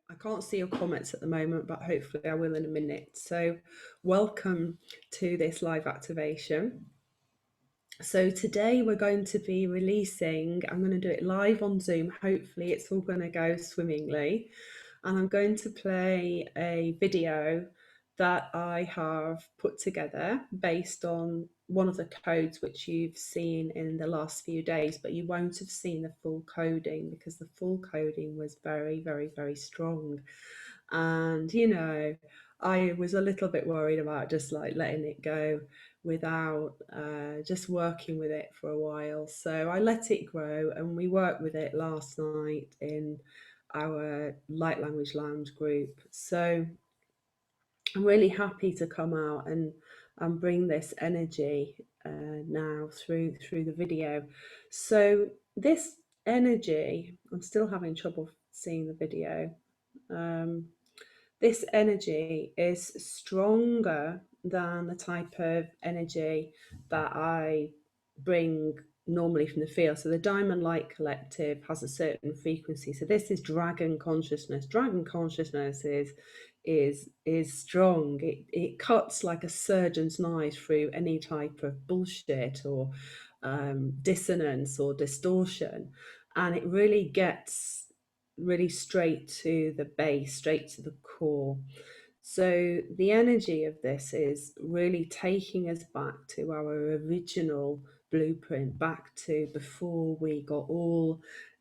I can't see your comments at the moment, but hopefully I will in a minute. So welcome to this live activation. So today we're going to be releasing, I'm going to do it live on Zoom. Hopefully it's all going to go swimmingly. And I'm going to play a video that I have put together based on one of the codes which you've seen in the last few days, but you won't have seen the full coding because the full coding was very, very, very strong. And, I was a little bit worried about just like letting it go without just working with it for a while. So I let it grow and we worked with it last night in our Light Language Lounge group. So I'm really happy to come out and bring this energy now through the video. So this energy, I'm still having trouble seeing the video. This energy is stronger than the type of energy that I bring normally from the field. So the Diamond Light Collective has a certain frequency. So this is dragon consciousness. Dragon consciousness is strong. It cuts like a surgeon's knife through any type of bullshit or dissonance or distortion, and it really gets really straight to the base, straight to the core. So the energy of this is really taking us back to our original blueprint, back to before we got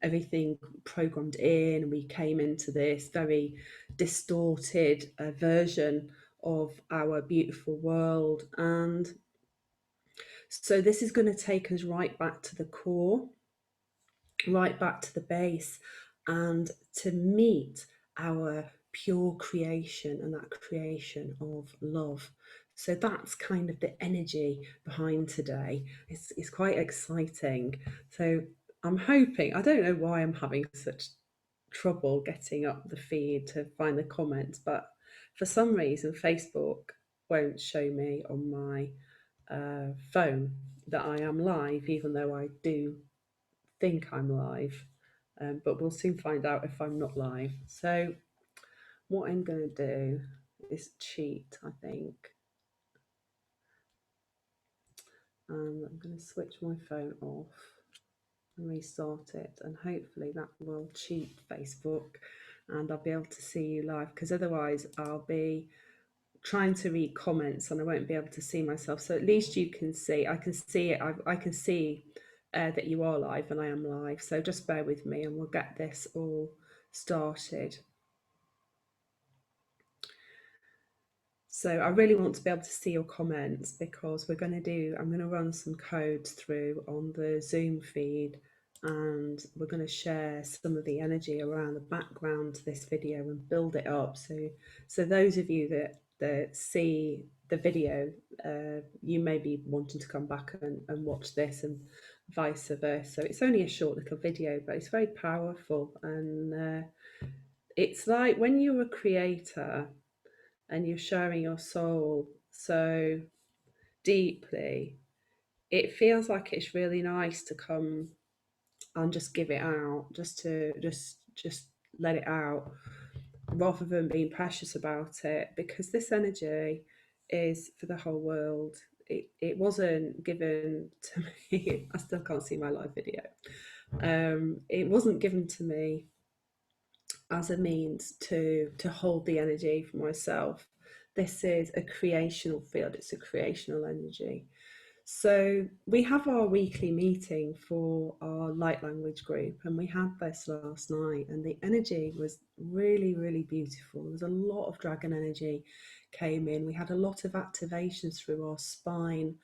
everything programmed in. We came into this very distorted version of our beautiful world. And so this is going to take us right back to the core, right back to the base, and to meet our pure creation and that creation of love. So that's kind of the energy behind today. It's quite exciting. So I'm hoping, I don't know why I'm having such trouble getting up the feed to find the comments, but for some reason Facebook won't show me on my phone that I am live, even though I do think I'm live, but we'll soon find out if I'm not live. So what I'm going to do is cheat, I think. I'm going to switch my phone off and restart it, and hopefully that will cheat Facebook and I'll be able to see you live, because otherwise I'll be trying to read comments and I won't be able to see myself. So at least you can see, I can see it, I can see that you are live and I am live. So just bear with me and we'll get this all started. So I really want to be able to see your comments, because I'm going to run some codes through on the Zoom feed, and we're going to share some of the energy around the background to this video and build it up. So those of you that see the video, you may be wanting to come back and watch this, and vice versa. So it's only a short little video, but it's very powerful. And it's like when you're a creator and you're sharing your soul so deeply, it feels like it's really nice to come and just give it out, just let it out, rather than being precious about it, because this energy is for the whole world. It wasn't given to me. I still can't see my live video. It wasn't given to me as a means to hold the energy for myself. This is a creational field, it's a creational energy. So we have our weekly meeting for our light language group, and we had this last night, and the energy was really, really beautiful. There was a lot of dragon energy came in. We had a lot of activations through our spine,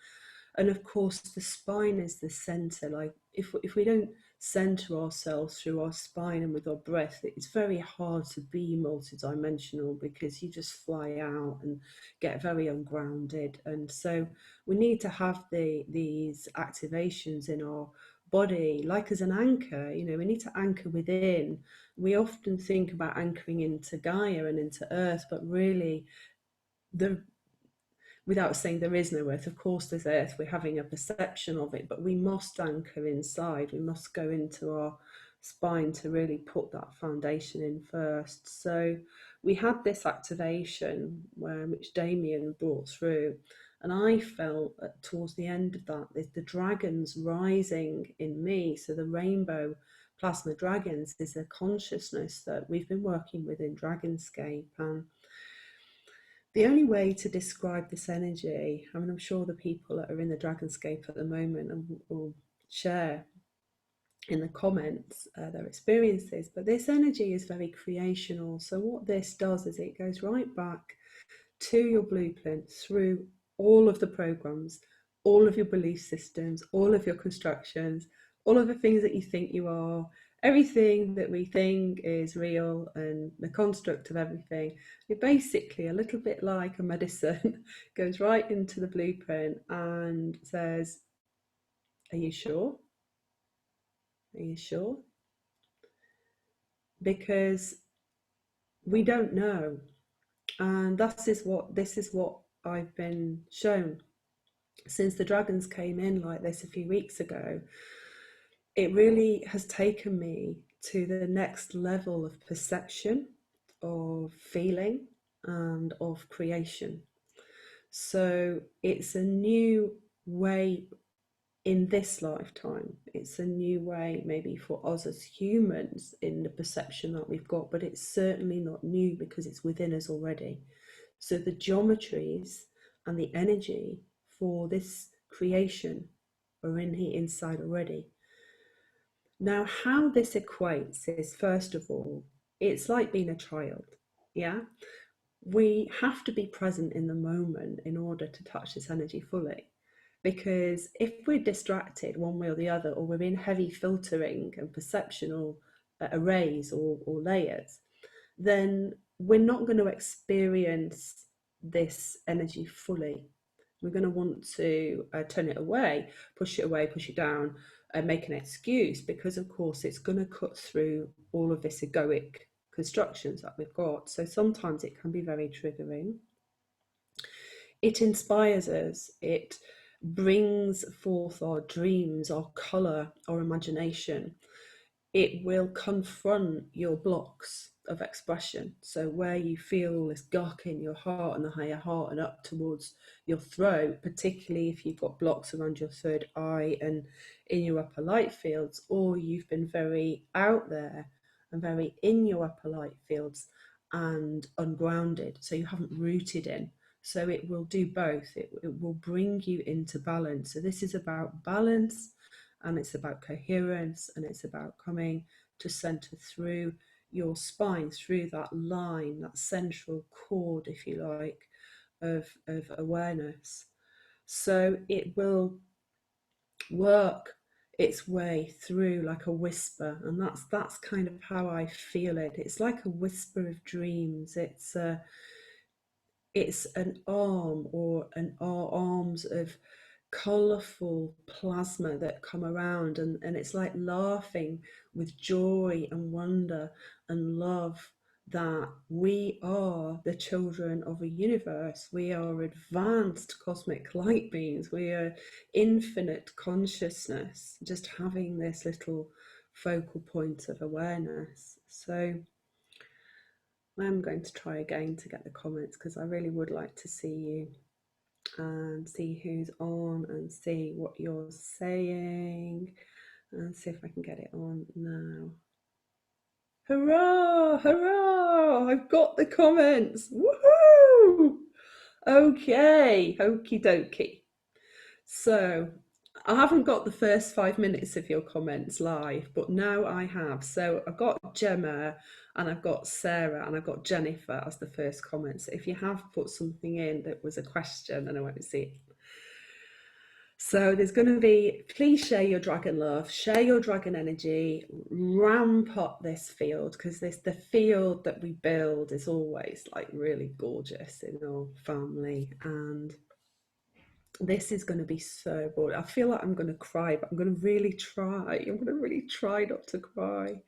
and of course the spine is the center. Like if we don't center ourselves through our spine and with our breath, it's very hard to be multidimensional, because you just fly out and get very ungrounded. And so we need to have these activations in our body, like as an anchor. We need to anchor within. We often think about anchoring into Gaia and into Earth, but really, without saying there is no Earth, of course there's Earth, we're having a perception of it, but we must anchor inside. We must go into our spine to really put that foundation in first. So we had this activation which Damien brought through, and I felt towards the end of that the dragons rising in me. So the rainbow plasma dragons is a consciousness that we've been working with in Dragonscape. And the only way to describe this energy, I mean, I'm sure the people that are in the Dragonscape at the moment will share in the comments their experiences, but this energy is very creational. So what this does is it goes right back to your blueprint through all of the programs, all of your belief systems, all of your constructions, all of the things that you think you are, everything that we think is real and the construct of everything. It basically, a little bit like a medicine, goes right into the blueprint and says, are you sure? Are you sure? Because we don't know. And this is what I've been shown since the dragons came in like this a few weeks ago. It really has taken me to the next level of perception, of feeling, and of creation. So it's a new way in this lifetime. It's a new way maybe for us as humans in the perception that we've got, but it's certainly not new because it's within us already. So the geometries and the energy for this creation are in here inside already. Now, how this equates is, first of all, it's like being a child. Yeah, we have to be present in the moment in order to touch this energy fully. Because if we're distracted one way or the other, or we're in heavy filtering and perceptional arrays or layers, then we're not going to experience this energy fully. We're going to want to turn it away, push it down, and make an excuse, because of course it's going to cut through all of this egoic constructions that we've got. So sometimes it can be very triggering. It inspires us. It brings forth our dreams, our colour, our imagination. It will confront your blocks of expression. So where you feel this gunk in your heart and the higher heart and up towards your throat, particularly if you've got blocks around your third eye and in your upper light fields, or you've been very out there and very in your upper light fields and ungrounded, so you haven't rooted in. So it will do both. It will bring you into balance. So this is about balance, and it's about coherence, and it's about coming to center through your spine, through that line, that central chord, if you like, of awareness. So it will work its way through like a whisper, and that's kind of how I feel it. It's like a whisper of dreams. It's an arm or arms of colourful plasma that come around, and it's like laughing with joy and wonder and love that we are the children of a universe. We are advanced cosmic light beings. We are infinite consciousness, just having this little focal point of awareness. So I'm going to try again to get the comments, because I really would like to see you and see who's on and see what you're saying, and see if I can get it on now. Hurrah! Hurrah! I've got the comments. Woohoo! Okay, okie dokie. So I haven't got the first 5 minutes of your comments live, but now I have. So I've got Gemma and I've got Sarah and I've got Jennifer as the first comments. So if you have put something in that was a question, then I won't see it. So there's going to be, please share your dragon love, share your dragon energy, ramp up this field, because the field that we build is always like really gorgeous in our family. And this is going to be so boring. I feel like I'm going to cry, but I'm going to really try. I'm going to really try not to cry.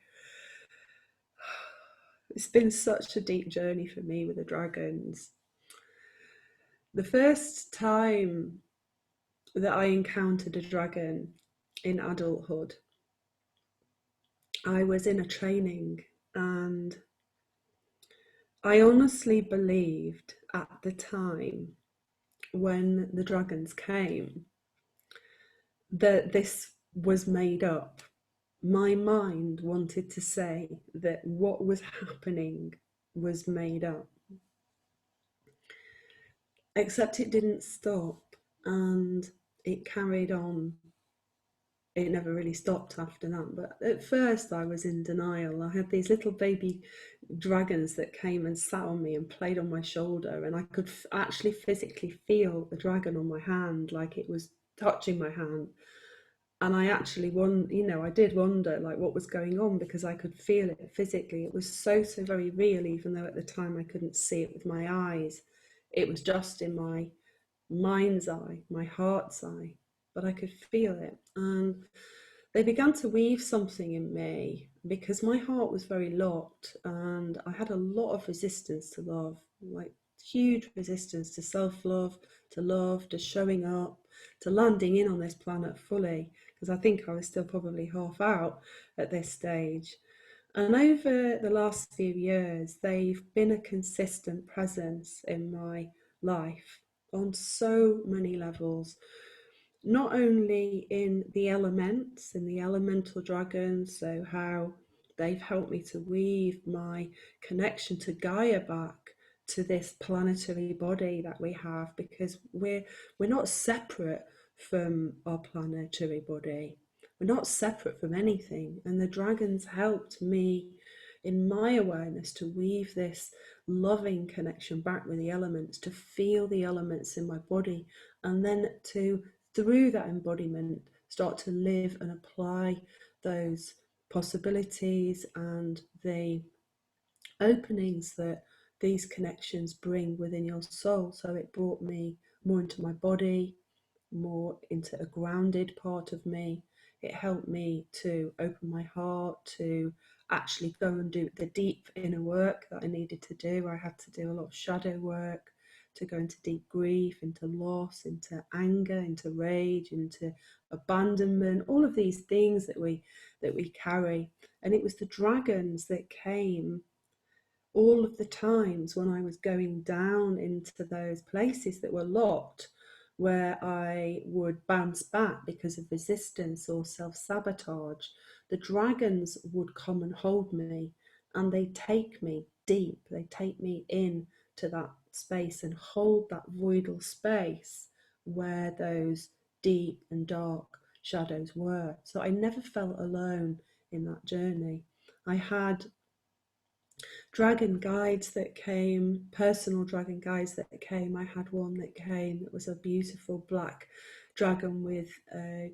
It's been such a deep journey for me with the dragons. The first time that I encountered a dragon in adulthood, I was in a training, and I honestly believed at the time when the dragons came that this was made up. My mind wanted to say that what was happening was made up, except it didn't stop, and it carried on. It never really stopped after that. But at first, I was in denial. I had these little baby dragons that came and sat on me and played on my shoulder, and I could actually physically feel the dragon on my hand, like it was touching my hand. And I actually I did wonder like what was going on, because I could feel it physically. It was so very real, even though at the time I couldn't see it with my eyes. It was just in my mind's eye, my heart's eye, but I could feel it. And they began to weave something in me, because my heart was very locked and I had a lot of resistance to love, like huge resistance to self-love, to love, to showing up, to landing in on this planet fully, because I think I was still probably half out at this stage. And over the last few years, they've been a consistent presence in my life on so many levels, not only in the elements, in the elemental dragons, so how they've helped me to weave my connection to Gaia back to this planetary body that we have, because we're not separate from our planetary body. We're not separate from anything. And the dragons helped me in my awareness to weave this loving connection back with the elements, to feel the elements in my body, and then to, through that embodiment, start to live and apply those possibilities and the openings that these connections bring within your soul. So it brought me more into my body, more into a grounded part of me. It helped me to open my heart, to actually go and do the deep inner work that I needed to do. I had to do a lot of shadow work to go into deep grief, into loss, into anger, into rage, into abandonment, all of these things that we carry. And it was the dragons that came all of the times when I was going down into those places that were locked, where I would bounce back because of resistance or self-sabotage. The dragons would come and hold me, and they take me deep. They take me in to that space and hold that voidal space where those deep and dark shadows were. So I never felt alone in that journey. I had dragon guides that came, personal dragon guides that came. I had one that came that was a beautiful black dragon with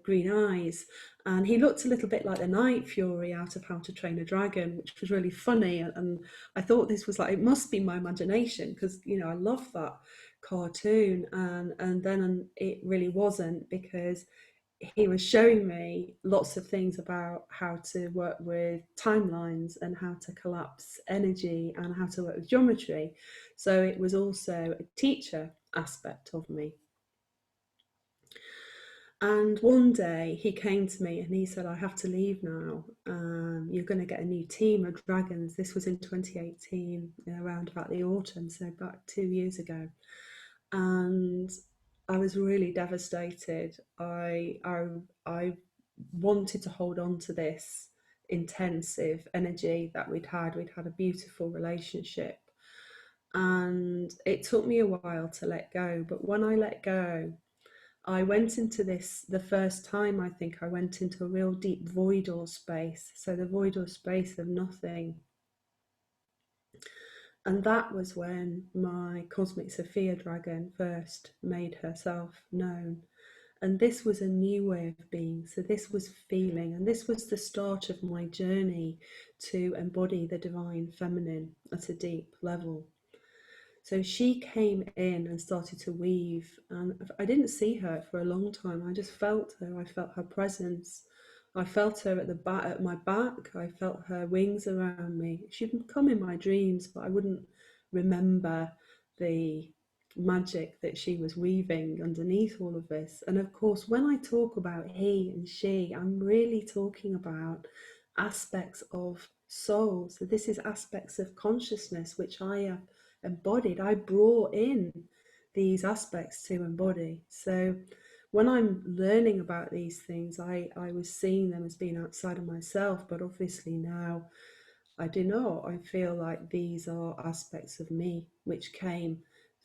green eyes, and he looked a little bit like the Night Fury out of How to Train a Dragon, which was really funny. And I thought this was like, it must be my imagination, because I love that cartoon. And then it really wasn't, because he was showing me lots of things about how to work with timelines and how to collapse energy and how to work with geometry. So it was also a teacher aspect of me. And one day he came to me and he said, I have to leave now. You're going to get a new team of dragons. This was in 2018, around about the autumn, so about 2 years ago. And I was really devastated. I wanted to hold on to this intensive energy that we'd had. We'd had a beautiful relationship, and it took me a while to let go. But when I let go, I went into this, the first time I think I went into a real deep voidal space. So the voidal space of nothing. And that was when my cosmic Sophia dragon first made herself known. And this was a new way of being. So this was feeling, and this was the start of my journey to embody the divine feminine at a deep level. So she came in and started to weave, and I didn't see her for a long time. I just felt her. I felt her presence. I felt her at the back, at my back. I felt her wings around me. She'd come in my dreams, but I wouldn't remember the magic that she was weaving underneath all of this. And of course, when I talk about he and she, I'm really talking about aspects of soul. So this is aspects of consciousness which I have embodied. I brought in these aspects to embody. So when I'm learning about these things, I was seeing them as being outside of myself, but obviously now I do not. I feel like these are aspects of me which came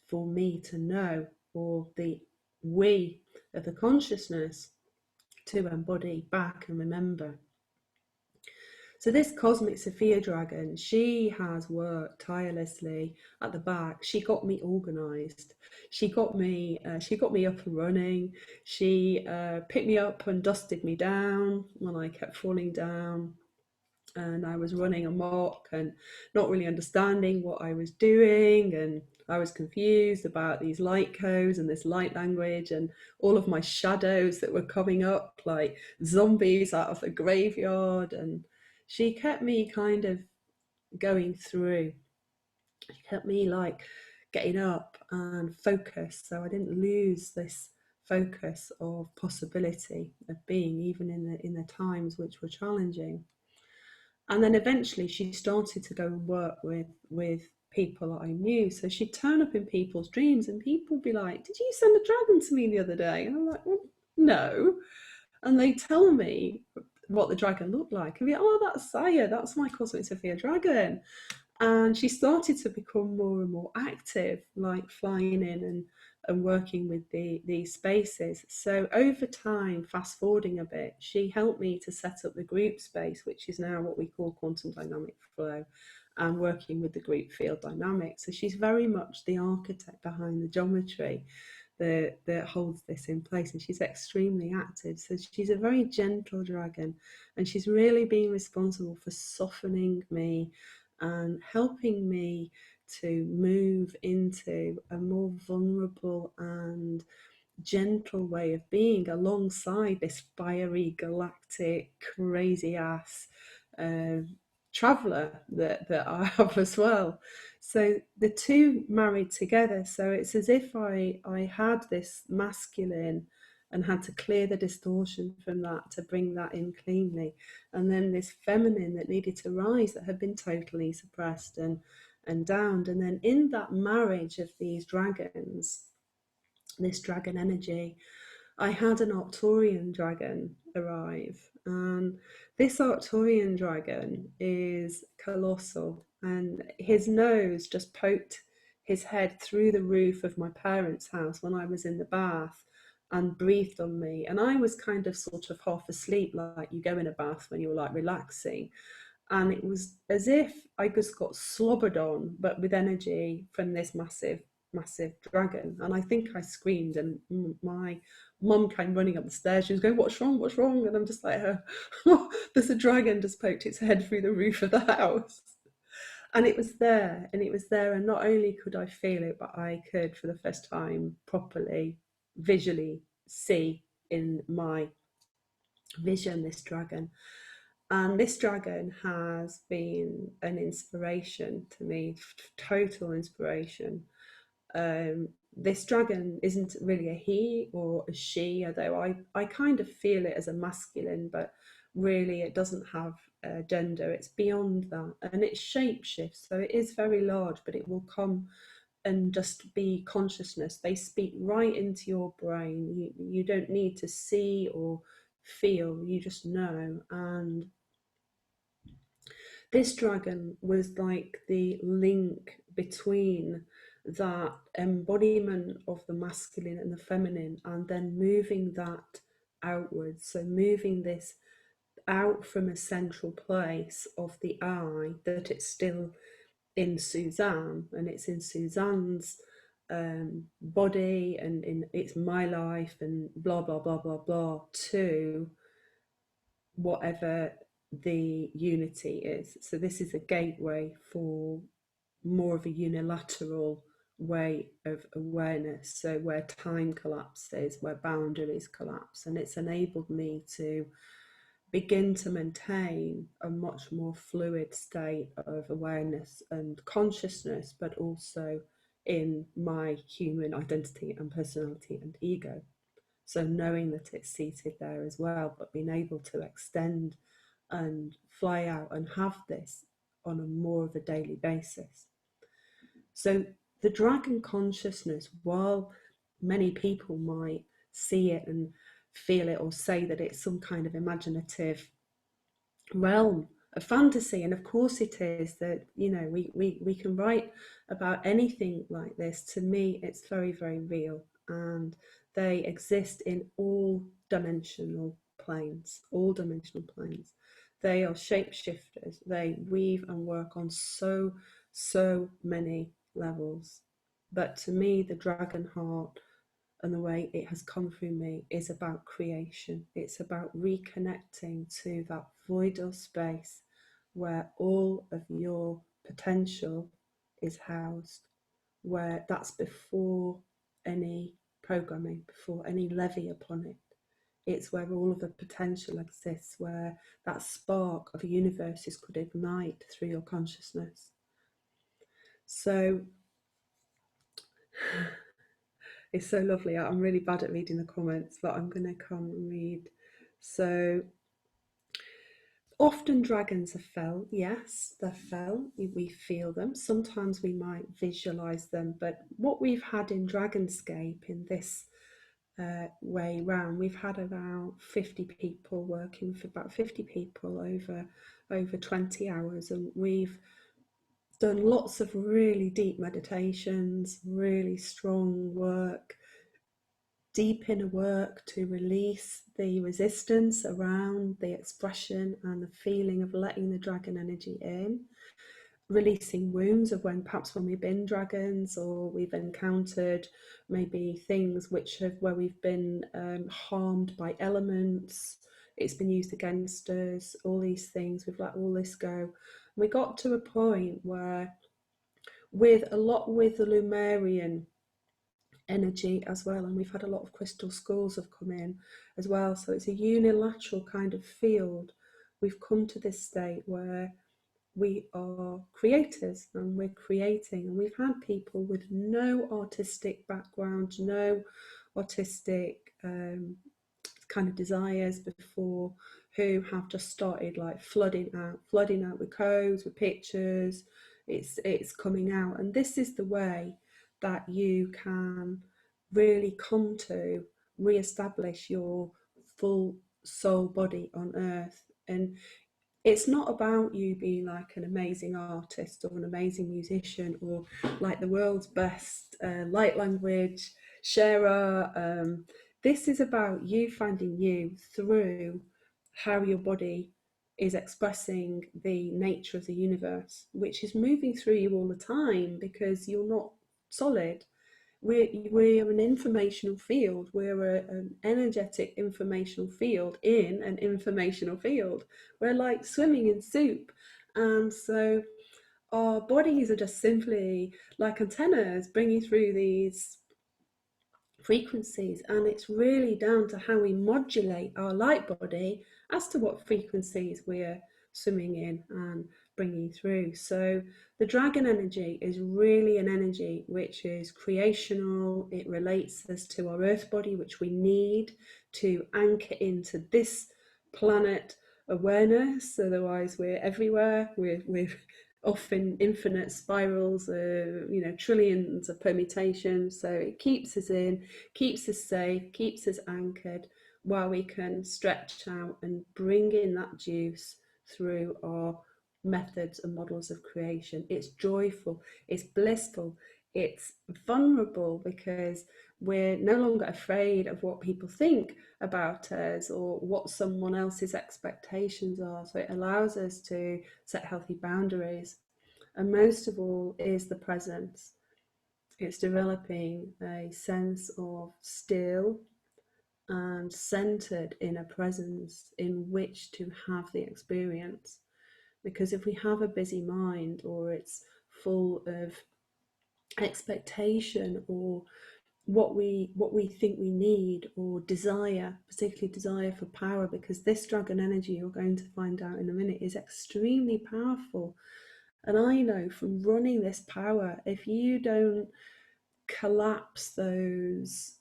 for me to know, or the we of the consciousness to embody back and remember. So this cosmic Sophia dragon, she has worked tirelessly at the back. She got me organised. She got me up and running. She picked me up and dusted me down when I kept falling down. And I was running amok and not really understanding what I was doing, and I was confused about these light codes and this light language and all of my shadows that were coming up like zombies out of the graveyard. And she kept me kind of going through. She kept me like getting up and focused, so I didn't lose this focus of possibility of being, even in the times which were challenging. And then eventually she started to go and work with people that I knew. So she'd turn up in people's dreams and people would be like, "Did you send a dragon to me the other day?" And I'm like, "Well, no." And they tell me what the dragon looked like. And be, "Oh, that's Saya, that's my cosmic Sophia dragon." And she started to become more and more active, like flying in and working with these spaces. So over time, fast forwarding a bit, she helped me to set up the group space, which is now what we call quantum dynamic flow, and working with the group field dynamics. So she's very much the architect behind the geometry that holds this in place, and she's extremely active. So she's a very gentle dragon, and she's really been responsible for softening me and helping me to move into a more vulnerable and gentle way of being alongside this fiery, galactic, crazy ass uh, traveller that I have as well. So the two married together. So it's as if I had this masculine and had to clear the distortion from that to bring that in cleanly. And then this feminine that needed to rise that had been totally suppressed and downed. And then in that marriage of these dragons, this dragon energy, I had an Arcturian dragon arrive. And this Arcturian dragon is colossal, and his nose just poked his head through the roof of my parents' house when I was in the bath and breathed on me. And I was kind of sort of half asleep, like you go in a bath when you're like relaxing. And it was as if I just got slobbered on, but with energy from this massive dragon. And I think I screamed, and my mum came running up the stairs. She was going, "What's wrong? What's wrong?" And I'm just like, "There's a dragon just poked its head through the roof of the house." And it was there, and it was there. And not only could I feel it, but I could, for the first time, properly, visually see in my vision this dragon. And this dragon has been an inspiration to me, total inspiration. This dragon isn't really a he or a she, although I kind of feel it as a masculine, but really it doesn't have a gender. It's beyond that, and it shape shifts. So it is very large, but it will come and just be consciousness. They speak right into your brain. You don't need to see or feel, you just know. And this dragon was like the link between that embodiment of the masculine and the feminine, and then moving that outwards. So moving this out from a central place of the I, that it's still in Suzanne, and it's in Suzanne's body, and in it's my life, and blah blah blah blah blah, to whatever the unity is. So this is a gateway for more of a unilateral way of awareness, so where time collapses, where boundaries collapse, and it's enabled me to begin to maintain a much more fluid state of awareness and consciousness, but also in my human identity and personality and ego. So knowing that it's seated there as well, but being able to extend and fly out and have this on a more of a daily basis. So the dragon consciousness, while many people might see it and feel it or say that it's some kind of imaginative realm of fantasy, and of course it is, that we can write about anything like this. To me, it's very, very real, and they exist in all dimensional planes. They are shapeshifters. They weave and work on so many levels. But to me, the dragon heart and the way it has come through me is about creation. It's about reconnecting to that voidal space where all of your potential is housed, where that's before any programming, before any levy upon it. It's where all of the potential exists, where that spark of universes could ignite through your consciousness. So it's so lovely. I'm really bad at reading the comments, but I'm going to come and read. So, often dragons are felt. Yes, they're felt. We feel them. Sometimes we might visualize them. But what we've had in Dragonscape in this way round, we've had about 50 people working for about 50 people over 20 hours, and we've done lots of really deep meditations, really strong work, deep inner work to release the resistance around the expression and the feeling of letting the dragon energy in, releasing wounds of perhaps when we've been dragons, or we've encountered maybe things where we've been harmed by elements, it's been used against us, all these things, we've let all this go. We got to a point where with the Lumerian energy as well, and we've had a lot of crystal schools have come in as well, so it's a unilateral kind of field. We've come to this state where we are creators and we're creating, and we've had people with no artistic background, no artistic kind of desires before, who have just started like flooding out with codes, with pictures. It's coming out, and this is the way that you can really come to re-establish your full soul body on earth. And it's not about you being like an amazing artist or an amazing musician or like the world's best light language sharer. This is about you finding you through how your body is expressing the nature of the universe, which is moving through you all the time, because you're not solid. We're an informational field. We're an energetic informational field in an informational field. We're like swimming in soup. And so our bodies are just simply like antennas bringing through these frequencies, and it's really down to how we modulate our light body as to what frequencies we're swimming in and bringing through. So the dragon energy is really an energy which is creational. It relates us to our earth body, which we need to anchor into this planet awareness, otherwise we're everywhere. We're off in infinite spirals, trillions of permutations. So it keeps us in, keeps us safe, keeps us anchored, while we can stretch out and bring in that juice through our methods and models of creation. It's joyful, it's blissful, it's vulnerable, because we're no longer afraid of what people think about us or what someone else's expectations are. So it allows us to set healthy boundaries. And most of all is the presence. It's developing a sense of still and centered inner presence in which to have the experience. Because if we have a busy mind, or it's full of expectation, or what we think we need, or desire, particularly desire for power, because this dragon energy, you're going to find out in a minute, is extremely powerful. And I know from running this power, if you don't collapse those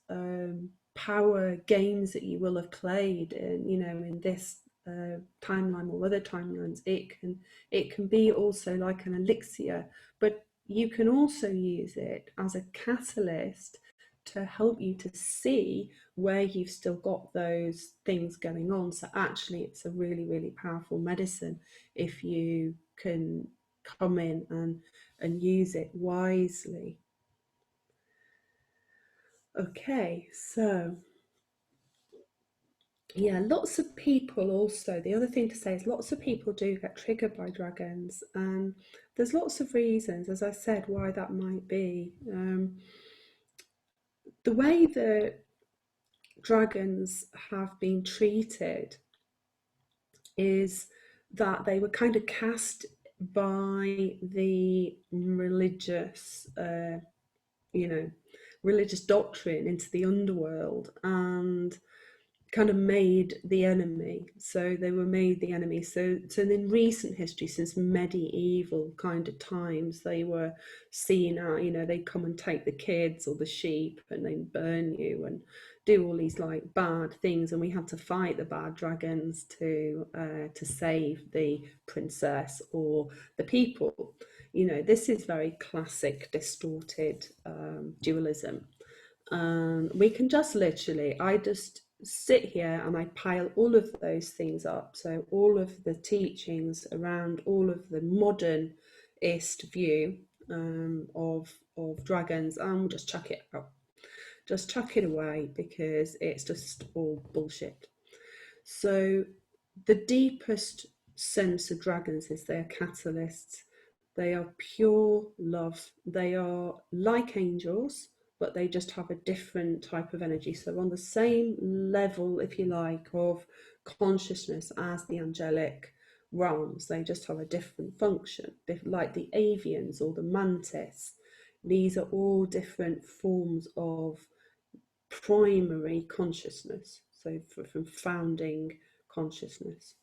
power games that you will have played in this timeline or other timelines, it can be also like an elixir, but you can also use it as a catalyst to help you to see where you've still got those things going on. So actually it's a really, really powerful medicine if you can come in and use it wisely. Okay, so yeah, lots of people also, the other thing to say is lots of people do get triggered by dragons, and there's lots of reasons, as I said, why that might be. The way that dragons have been treated is that they were kind of cast by the religious, religious doctrine into the underworld, and kind of made the enemy. So they were made the enemy. So in recent history, since medieval kind of times, they were seen out, they'd come and take the kids or the sheep and they'd burn you and do all these like bad things, and we had to fight the bad dragons to save the princess or the people. This is very classic distorted dualism. We can just literally, I just sit here and I pile all of those things up. So all of the teachings around all of the modernist view of dragons, and we'll just chuck it out. Just chuck it away because it's just all bullshit. So the deepest sense of dragons is they're catalysts. They are pure love. They are like angels, but they just have a different type of energy. So on the same level, if you like, of consciousness as the angelic realms, they just have a different function. Like the avians or the mantis, these are all different forms of primary consciousness. So from founding consciousness.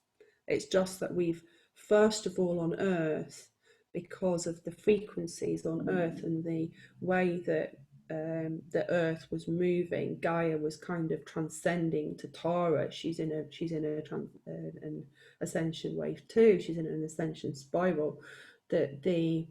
It's just that we've, first of all, on Earth, because of the frequencies on Earth and the way that the Earth was moving, Gaia was kind of transcending to Tara. She's in an ascension wave too. She's in an ascension spiral. That the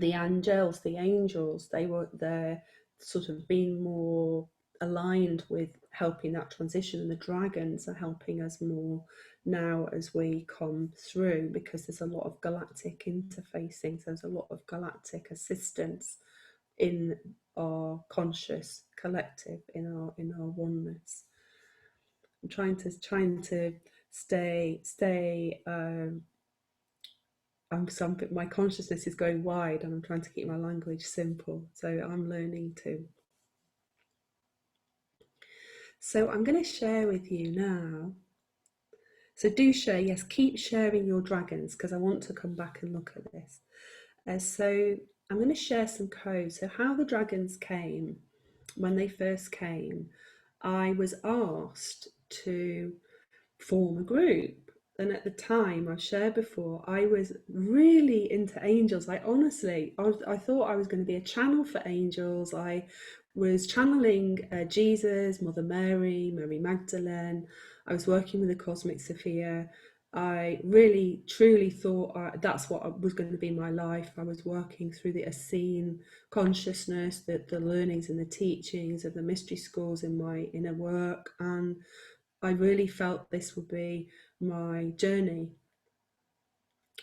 angels, they're sort of being more aligned with helping that transition, and the dragons are helping us more now as we come through, because there's a lot of galactic interfacing. So there's a lot of galactic assistance in our conscious collective, in our oneness. I'm trying to stay my consciousness is going wide, and I'm trying to keep my language simple, so I'm learning to. So I'm going to share with you now. So do share, yes, keep sharing your dragons, because I want to come back and look at this. So I'm going to share some codes. So how the dragons came, when they first came, I was asked to form a group. And at the time, I've shared before, I was really into angels. I thought I was going to be a channel for angels. I was channeling Jesus, Mother Mary, Mary Magdalene. I was working with the Cosmic Sophia. I really, truly thought that's what was going to be my life. I was working through the Essene consciousness, the learnings and the teachings of the mystery schools in my inner work. And I really felt this would be my journey.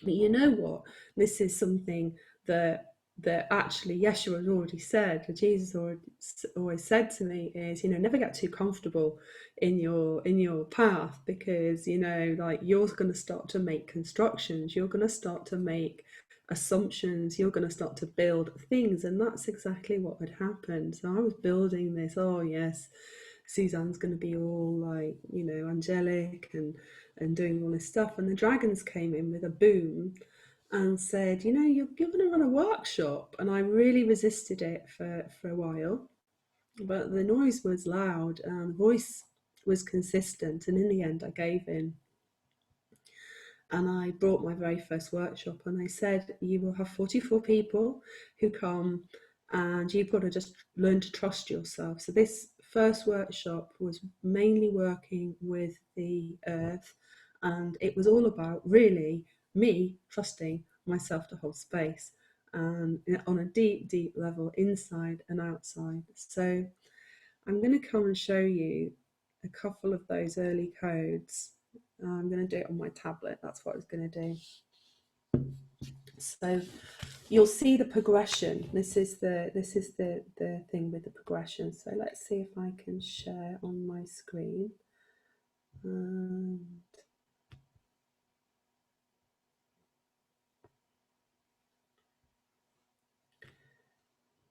But you know what? This is something that actually Yeshua has already said, Jesus always said to me, is, never get too comfortable in your path, because like you're going to start to make constructions, you're going to start to make assumptions, you're going to start to build things. And that's exactly what had happened. So I was building this, oh yes, Suzanne's going to be all like, angelic and doing all this stuff. And the dragons came in with a boom and said, you're going to run a workshop. And I really resisted it for a while. But the noise was loud and the voice was consistent. And in the end, I gave in. And I brought my very first workshop, and I said, you will have 44 people who come, and you've got to just learn to trust yourself. So this first workshop was mainly working with the earth, and it was all about really me trusting myself to hold space and on a deep, deep level, inside and outside. So I'm going to come and show you a couple of those early codes. I'm going to do it on my tablet. That's what I was going to do. So you'll see the progression. This is the thing with the progression. So let's see if I can share on my screen. And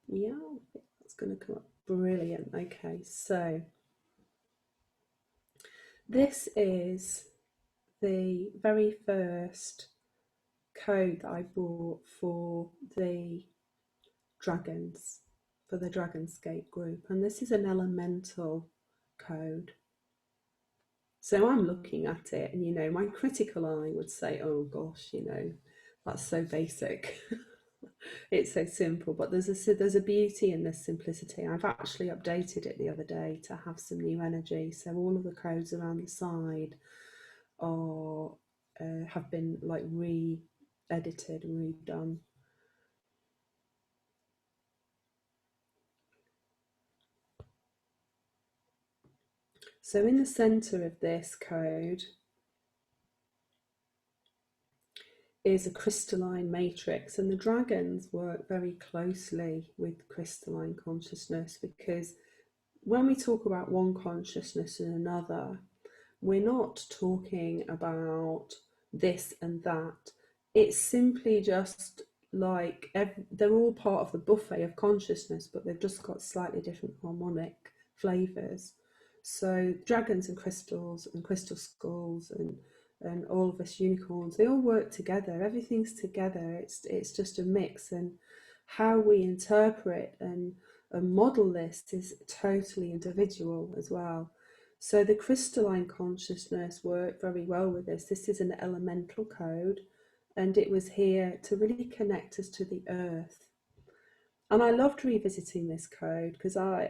yeah, that's going to come up brilliant. Okay, so this is the very first code that I bought for the dragons, for the Dragonscape group, and this is an elemental code. So I'm looking at it, and my critical eye would say, "Oh gosh, that's so basic." It's so simple, but there's a beauty in this simplicity. I've actually updated it the other day to have some new energy. So all of the codes around the side are have been like re-edited and redone. So in the center of this code is a crystalline matrix, and the dragons work very closely with crystalline consciousness, because when we talk about one consciousness and another, we're not talking about this and that. It's simply just like they're all part of the buffet of consciousness, but they've just got slightly different harmonic flavors. So dragons and crystal skulls and all of us unicorns, they all work together. Everything's together. It's just a mix, and how we interpret and model this is totally individual as well. So the crystalline consciousness worked very well with this. This is an elemental code, and it was here to really connect us to the earth. And I loved revisiting this code because I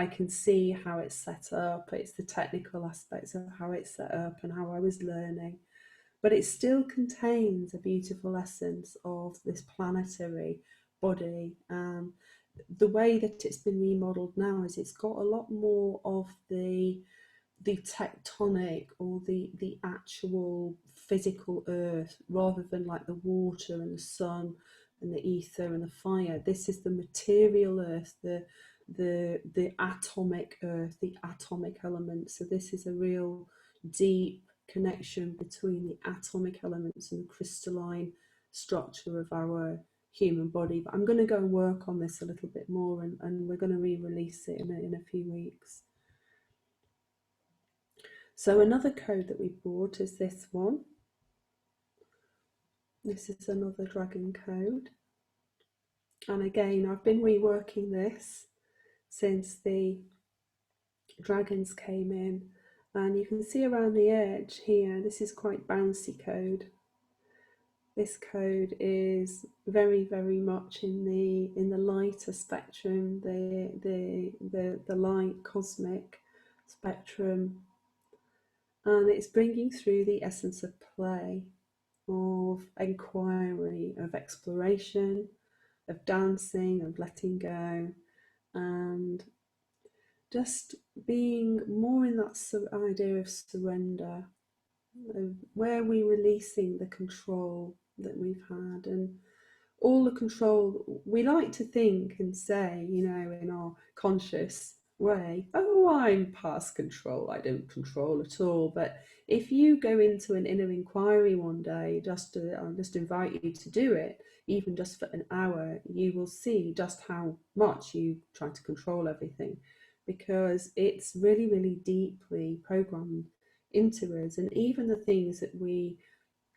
can see how it's set up. It's the technical aspects of how it's set up and how I was learning. But it still contains a beautiful essence of this planetary body. The way that it's been remodeled now is it's got a lot more of the tectonic or the actual physical earth, rather than like the water and the sun and the ether and the fire. This is the material earth, the atomic earth, the atomic elements. So this is a real deep connection between the atomic elements and the crystalline structure of our human body. But I'm going to go and work on this a little bit more, and we're going to re-release it in a few weeks. So another code that we bought is this one. This is another dragon code. And again, I've been reworking this since the dragons came in. And you can see around the edge here, this is quite bouncy code. This code is very, very much in the lighter spectrum, the light cosmic spectrum, and it's bringing through the essence of play, of inquiry, of exploration, of dancing, of letting go, and just being more in that idea of surrender, of where we're releasing the control that we've had, and all the control. We like to think and say, in our conscious way, "Oh, I'm past control, I don't control at all." But if you go into an inner inquiry one day, I'll just invite you to do it, even just for an hour, you will see just how much you try to control everything, because it's really, really deeply programmed into us. And even the things that we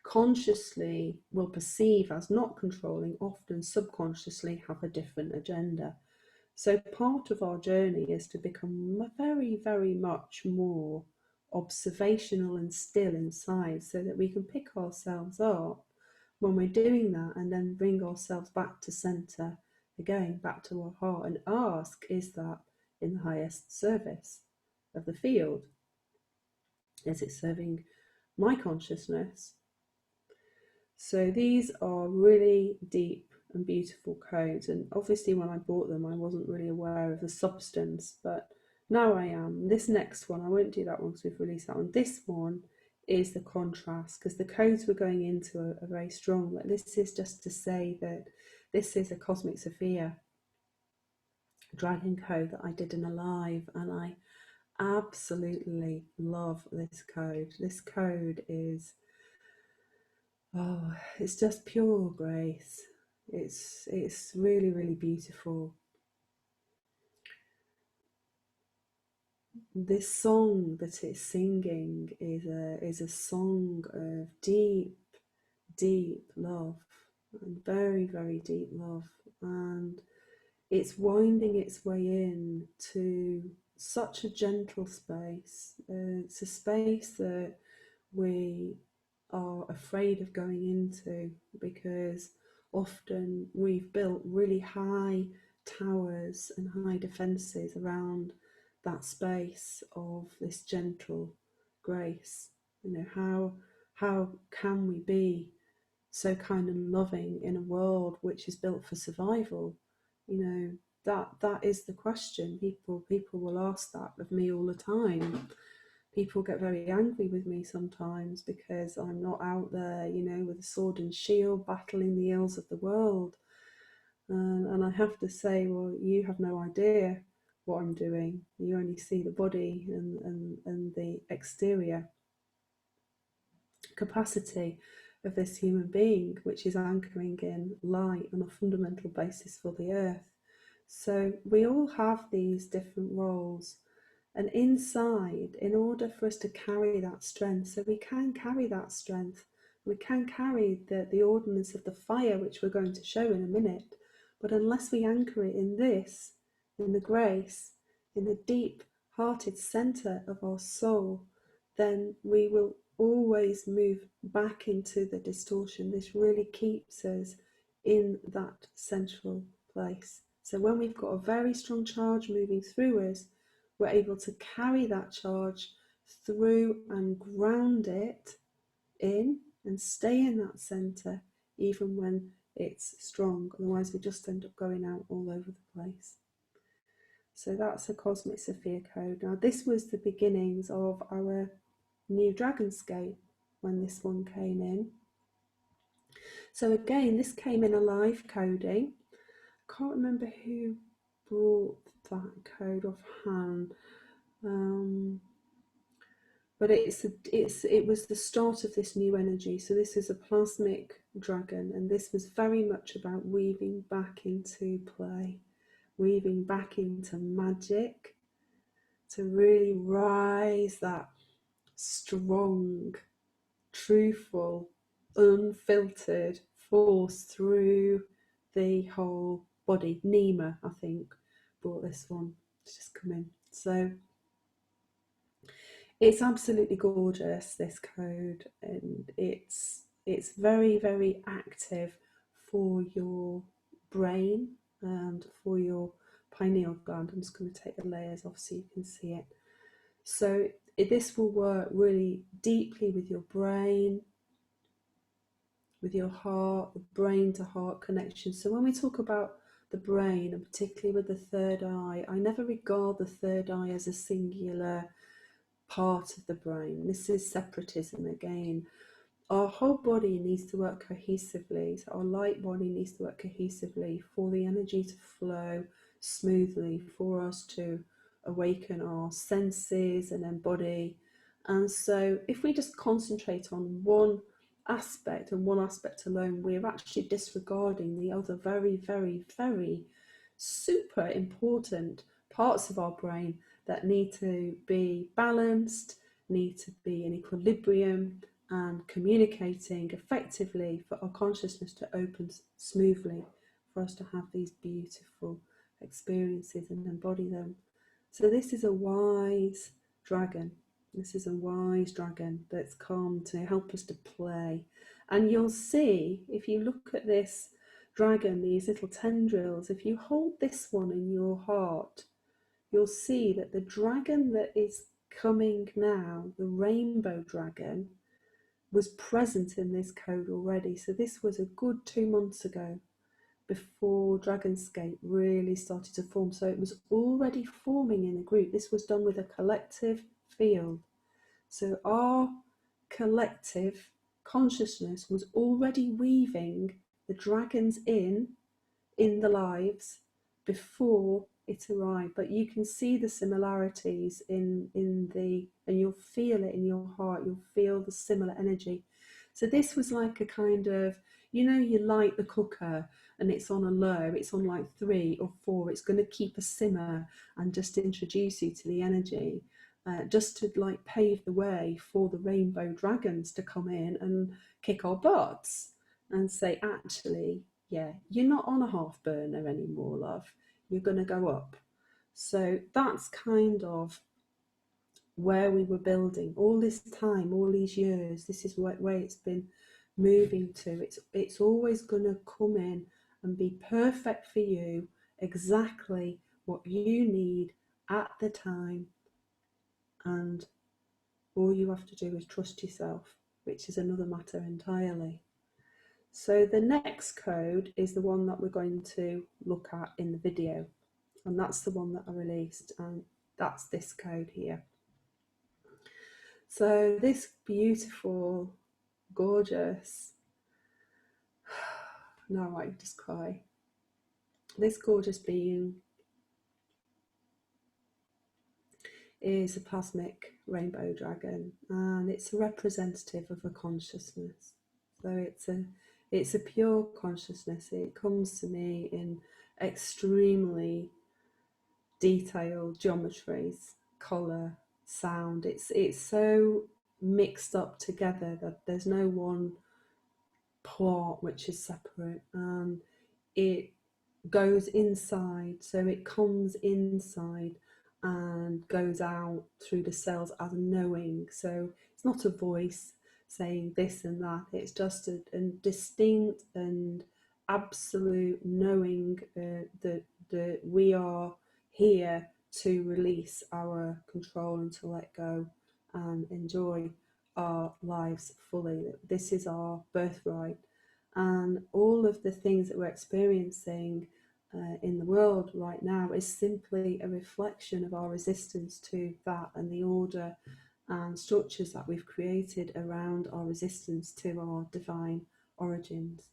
consciously will perceive as not controlling, often subconsciously have a different agenda. So part of our journey is to become very, very much more observational and still inside, so that we can pick ourselves up when we're doing that, and then bring ourselves back to center again, back to our heart, and ask, is in the highest service of the field? Is it serving my consciousness? So these are really deep and beautiful codes, and obviously when I bought them I wasn't really aware of the substance, but now I am. This next one, I won't do that one because we've released that one. This one is the contrast, because the codes we're going into are very strong, but this is just to say that this is a Cosmic Sophia dragon code that I did in a live, and I absolutely love this code. This code is, oh, it's just pure grace. It's really, really beautiful. This song that it's singing is a song of deep, deep love, and very, very deep love, and it's winding its way in to such a gentle space. It's a space that we are afraid of going into, because often we've built really high towers and high defences around that space of this gentle grace. You know, how can we be so kind and loving in a world which is built for survival? You know, that is the question. People will ask that of me all the time. People get very angry with me sometimes because I'm not out there, you know, with a sword and shield battling the ills of the world. And I have to say, well, you have no idea what I'm doing. You only see the body and the exterior capacity of this human being, which is anchoring in light on a fundamental basis for the earth. So we all have these different roles, and inside, in order for us to carry that strength, so we can carry that strength, we can carry the ordinance of the fire, which we're going to show in a minute, but unless we anchor it in this, in the grace, in the deep hearted centre of our soul, then we will always move back into the distortion. This really keeps us in that central place. So when we've got a very strong charge moving through us, we're able to carry that charge through and ground it in and stay in that centre even when it's strong. Otherwise we just end up going out all over the place. So that's a Cosmic Sophia code. Now this was the beginnings of our new Dragonscape when this one came in. So again, this came in a live coding. I can't remember who brought that code offhand. But it was the start of this new energy. So this is a plasmic dragon, and this was very much about weaving back into play, weaving back into magic, to really rise that strong, truthful, unfiltered force through the whole body. Nima, I think, brought this one to just come in. So it's absolutely gorgeous, this code, and it's very, very active for your brain and for your pineal gland. I'm just going to take the layers off so you can see it. So this will work really deeply with your brain, with your heart, the brain to heart connection. So when we talk about the brain, and particularly with the third eye, I never regard the third eye as a singular part of the brain. This is separatism again. Our whole body needs to work cohesively. So our light body needs to work cohesively for the energy to flow smoothly, for us to awaken our senses and embody. And so if we just concentrate on one aspect and one aspect alone, we're actually disregarding the other very, very, very super important parts of our brain that need to be balanced, need to be in equilibrium and communicating effectively for our consciousness to open smoothly, for us to have these beautiful experiences and embody them. So this is a wise dragon. This is a wise dragon that's come to help us to play. And you'll see, if you look at this dragon, these little tendrils, if you hold this one in your heart, you'll see that the dragon that is coming now, the rainbow dragon, was present in this code already. So this was a good 2 months ago, before Dragonscape really started to form. So it was already forming in a group. This was done with a collective field. So our collective consciousness was already weaving the dragons in the lives before it arrived. But you can see the similarities in the, and you'll feel it in your heart, you'll feel the similar energy. So this was like a kind of, you know, you light the cooker and it's on a low, it's on like 3 or 4, it's going to keep a simmer and just introduce you to the energy, just to like pave the way for the rainbow dragons to come in and kick our butts and say, actually, yeah, you're not on a half burner anymore, love. You're going to go up. So that's kind of where we were building all this time, all these years. This is where it's been moving to. It's always going to come in and be perfect for you, exactly what you need at the time. And all you have to do is trust yourself, which is another matter entirely. So the next code is the one that we're going to look at in the video, and that's the one that I released, and that's this code here. So this beautiful, gorgeous, no, I just cry. This gorgeous being is a plasmic rainbow dragon, and it's a representative of a consciousness. So it's a pure consciousness. It comes to me in extremely detailed geometries, colour, sound. It's so mixed up together that there's no one part which is separate. It goes inside, so it comes inside and goes out through the cells as knowing. So it's not a voice saying this and that, it's just a distinct and absolute knowing that we are here to release our control and to let go and enjoy our lives fully. This is our birthright, and all of the things that we're experiencing in the world right now is simply a reflection of our resistance to that and the order and structures that we've created around our resistance to our divine origins.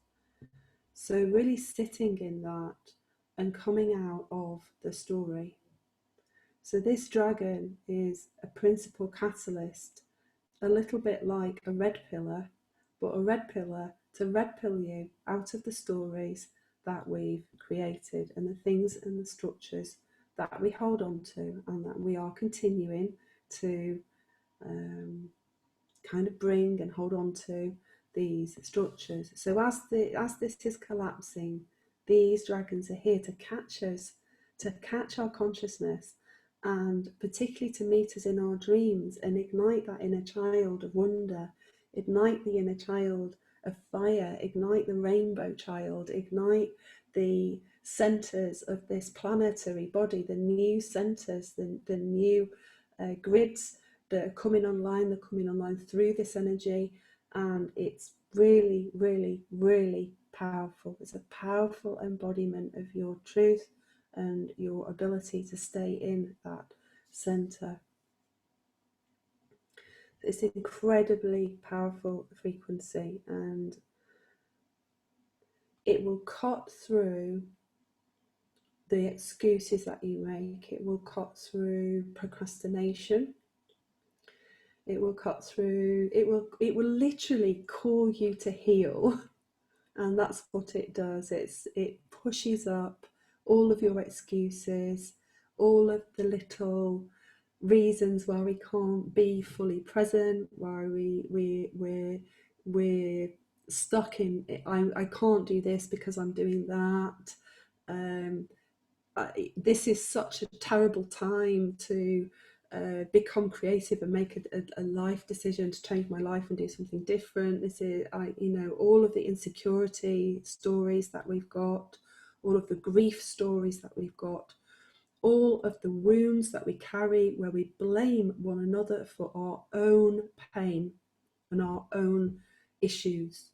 So really sitting in that and coming out of the story. So this dragon is a principal catalyst, a little bit like a red pillar, but a red pillar to red pill you out of the stories that we've created and the things and the structures that we hold on to and that we are continuing to kind of bring and hold on to these structures. So as this is collapsing, these dragons are here to catch us, to catch our consciousness, and particularly to meet us in our dreams and ignite that inner child of wonder, ignite the inner child of fire, ignite the rainbow child, ignite the centers of this planetary body, the new centers, the new grids that are coming online. They're coming online through this energy, and it's really, really, really powerful. It's a powerful embodiment of your truth and your ability to stay in that center. It's an incredibly powerful frequency, and it will cut through the excuses that you make. It will cut through procrastination. It will cut through, it will literally call you to heal. And that's what it does. It pushes up all of your excuses, all of the little reasons why we can't be fully present, why we're stuck in I can't do this because I'm doing that. This is such a terrible time to become creative and make a life decision to change my life and do something different. This is, all of the insecurity stories that we've got, all of the grief stories that we've got, all of the wounds that we carry where we blame one another for our own pain and our own issues.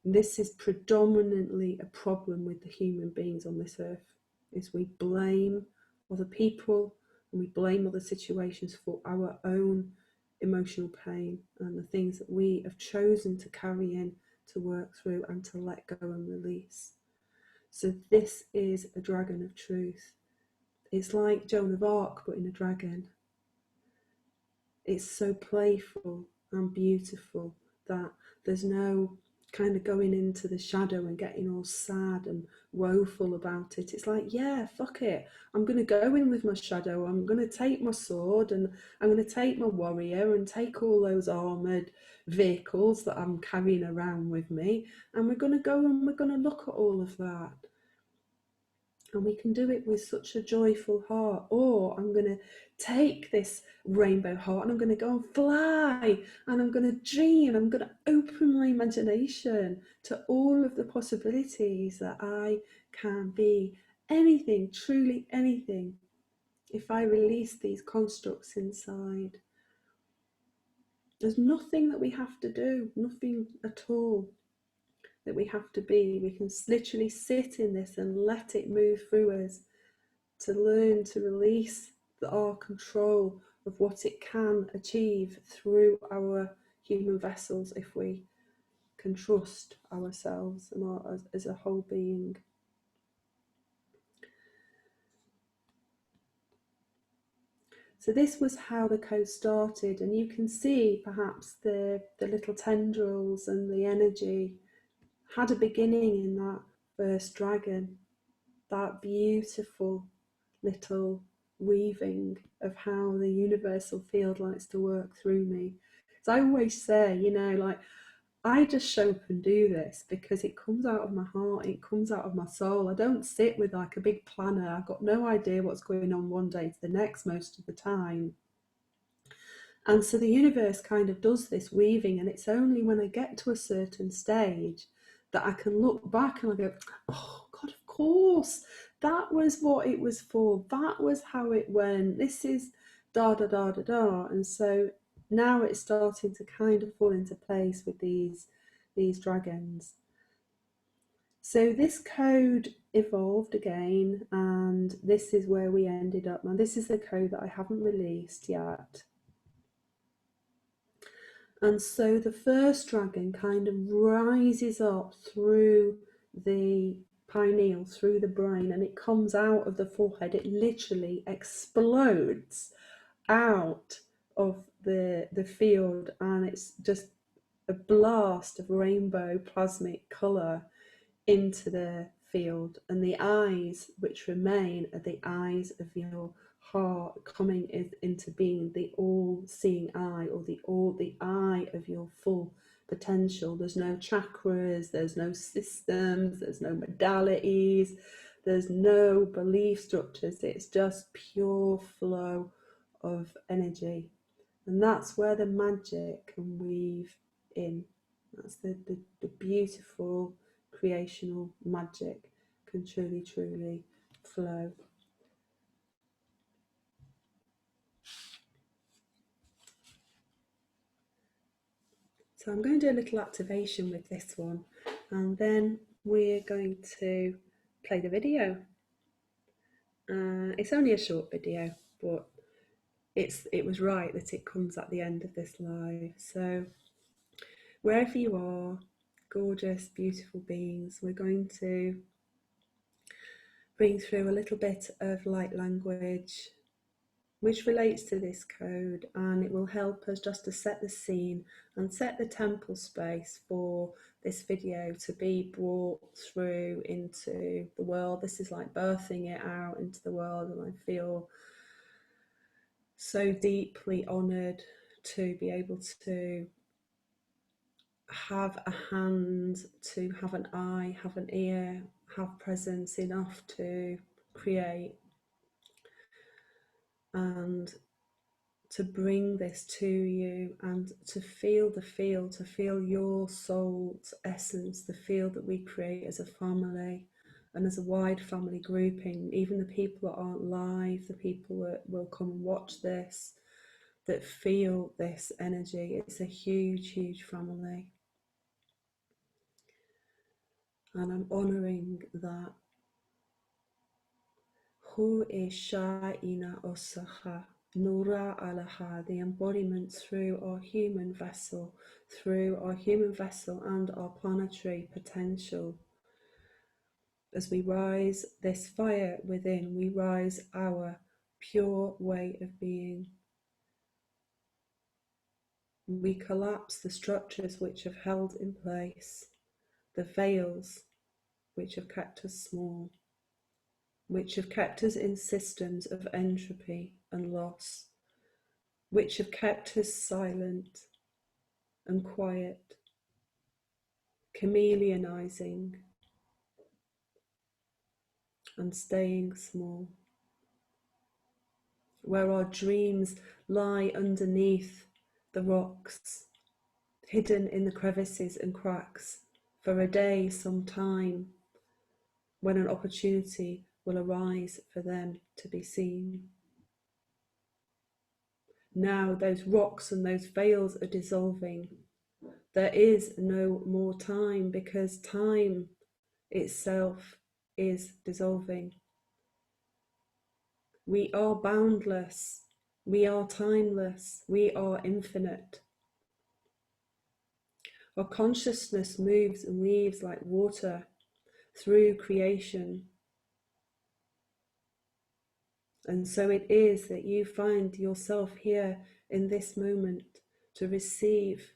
And this is predominantly a problem with the human beings on this earth, is we blame other people and we blame other situations for our own emotional pain and the things that we have chosen to carry in, to work through and to let go and release. So this is a dragon of truth. It's like Joan of Arc, but in a dragon. It's so playful and beautiful that there's no kind of going into the shadow and getting all sad and woeful about it. It's like, yeah, fuck it. I'm going to go in with my shadow. I'm going to take my sword and I'm going to take my warrior and take all those armoured vehicles that I'm carrying around with me. And we're going to go and we're going to look at all of that. And we can do it with such a joyful heart. Or I'm going to take this rainbow heart and I'm going to go and fly and I'm going to dream. I'm going to open my imagination to all of the possibilities that I can be anything, truly anything, if I release these constructs inside. There's nothing that we have to do, nothing at all that we have to be. We can literally sit in this and let it move through us, to learn to release our control of what it can achieve through our human vessels, if we can trust ourselves and as a whole being. So this was how the code started, and you can see perhaps the little tendrils and the energy had a beginning in that first dragon, that beautiful little weaving of how the universal field likes to work through me. So I always say, you know, like, I just show up and do this because it comes out of my heart, it comes out of my soul. I don't sit with like a big planner. I've got no idea what's going on one day to the next most of the time. And so the universe kind of does this weaving, and it's only when I get to a certain stage that I can look back and I go, oh God, of course, that was what it was for. That was how it went. This is da da da da da. And so now it's starting to kind of fall into place with these dragons. So this code evolved again, and this is where we ended up. Now this is the code that I haven't released yet. And so the first dragon kind of rises up through the pineal, through the brain, and it comes out of the forehead. It literally explodes out of the field, and it's just a blast of rainbow plasmic colour into the field. And the eyes which remain are the eyes of your heart coming into being, the all-seeing eye, or the eye of your full potential. There's no chakras, there's no systems, there's no modalities, there's no belief structures. It's just pure flow of energy. And that's where the magic can weave in. That's the beautiful creational magic can truly flow. So I'm going to do a little activation with this one, and then we're going to play the video. It's only a short video, but it was right that it comes at the end of this live. So wherever you are, gorgeous, beautiful beings, we're going to bring through a little bit of light language which relates to this code, and it will help us just to set the scene and set the temple space for this video to be brought through into the world. This is like birthing it out into the world, and I feel so deeply honoured to be able to have a hand, to have an eye, have an ear, have presence enough to create and to bring this to you, and to feel the field, to feel your soul's essence, the field that we create as a family, and as a wide family grouping, even the people that aren't live, the people that will come and watch this, that feel this energy. It's a huge, huge family. And I'm honouring that. Hu e sha ina osaha, nura alaha, the embodiment through our human vessel, and our planetary potential. As we rise this fire within, we rise our pure way of being. We collapse the structures which have held in place, the veils which have kept us small, which have kept us in systems of entropy and loss, which have kept us silent and quiet, chameleonizing and staying small, where our dreams lie underneath the rocks, hidden in the crevices and cracks for a day, some time, when an opportunity will arise for them to be seen. Now those rocks and those veils are dissolving. There is no more time, because time itself is dissolving. We are boundless, we are timeless, we are infinite. Our consciousness moves and weaves like water through creation. And so it is that you find yourself here in this moment to receive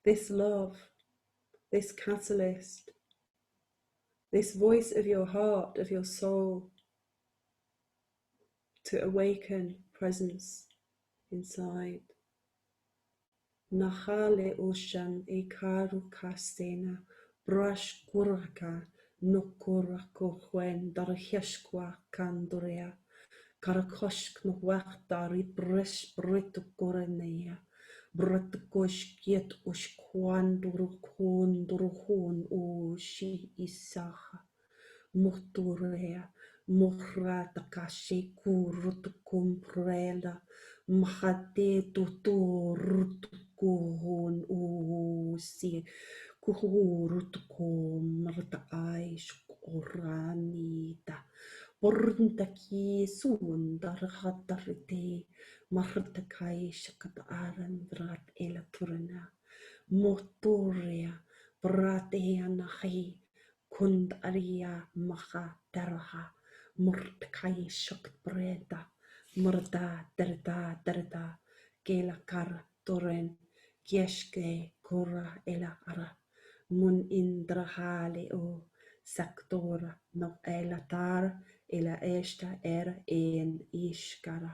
this love, this catalyst, this voice of your heart, of your soul, to awaken presence inside. Nahale Ocean Ikaru Kastena Brush Kuraka Nukurako Hwen Darheshkwa Kandorea Karakoshk no Wachtari Brish Britukorenea Britukoshkiet Ushkwan Durukun Duruhun O Shi Isaha Muturea Muhra Takashi Kurutukum Prela Mahate Tutu Rutukuhun O Si Kuhurutukum Marta Aish Koranita Borntaki Sundar Hatarite Martakai Shakataran Vrat Elaturna Motoria Brateanahi Kundaria Maha Daraha Murtakai Shakt Breda Murda Derda Gelakar Toren Kieshke Kura Ela Ara Mun Indrahale O Saktora no Elatar Ela Esta En Ishkara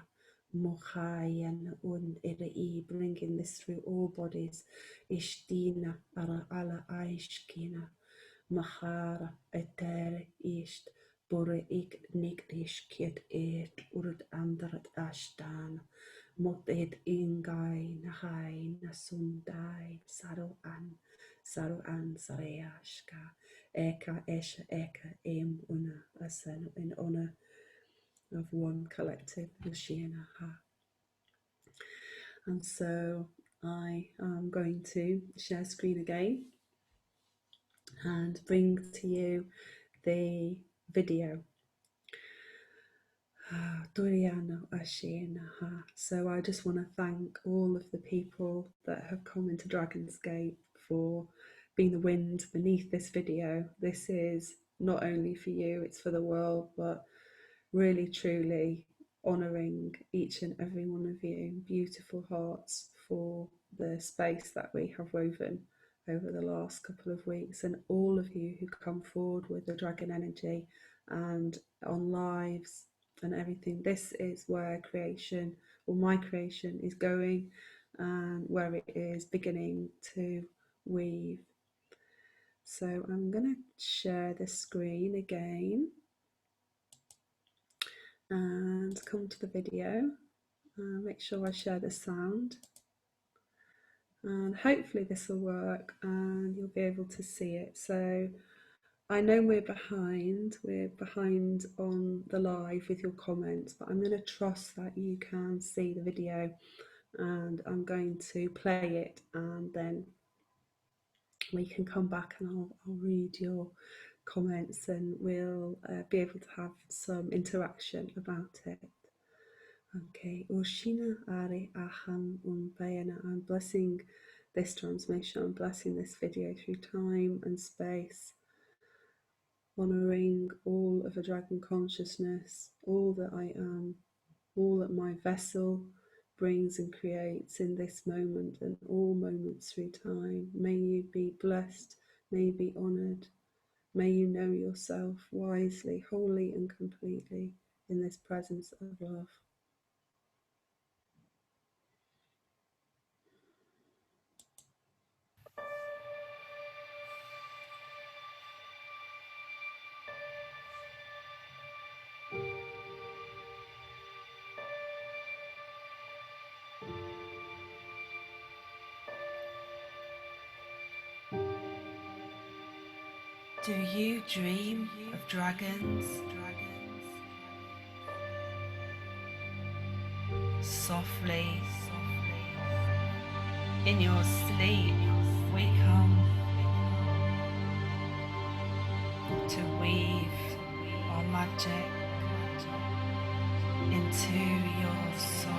Mohayan Un Ere, bringing this through all bodies. Ishtina Ara Ala Aishkina Mahara Etere Ist Bore Ik Nikdish Kiet Et Urd Andrat Ashtan Mot Et Ingai Nahai Nasundai Saro An Sareashka Eka Esha Eka Em Una Asen, in honor of one collective Luciana Ha. And so I am going to share screen again and bring to you the video. So I just want to thank all of the people that have come into Dragon's Gate for being the wind beneath this video. This is not only for you, it's for the world, but really truly honouring each and every one of you, beautiful hearts, for the space that we have woven over the last couple of weeks, and all of you who come forward with the dragon energy and on lives and everything. This is where creation, or my creation, is going, and where it is beginning to weave. So I'm going to share the screen again and come to the video, make sure I share the sound, and hopefully this will work and you'll be able to see it. So I know we're behind. We're behind on the live with your comments, but I'm going to trust that you can see the video, and I'm going to play it, and then we can come back and I'll read your comments, and we'll be able to have some interaction about it. Okay, Oshina Ari Aham Unbayana. I'm blessing this transmission, I'm blessing this video through time and space, honouring all of a dragon consciousness, all that I am, all that my vessel brings and creates in this moment and all moments through time. May you be blessed, may you be honoured, may you know yourself wisely, wholly and completely in this presence of love. Do you dream of dragons? Softly, in your sleep, we come to weave our magic into your soul.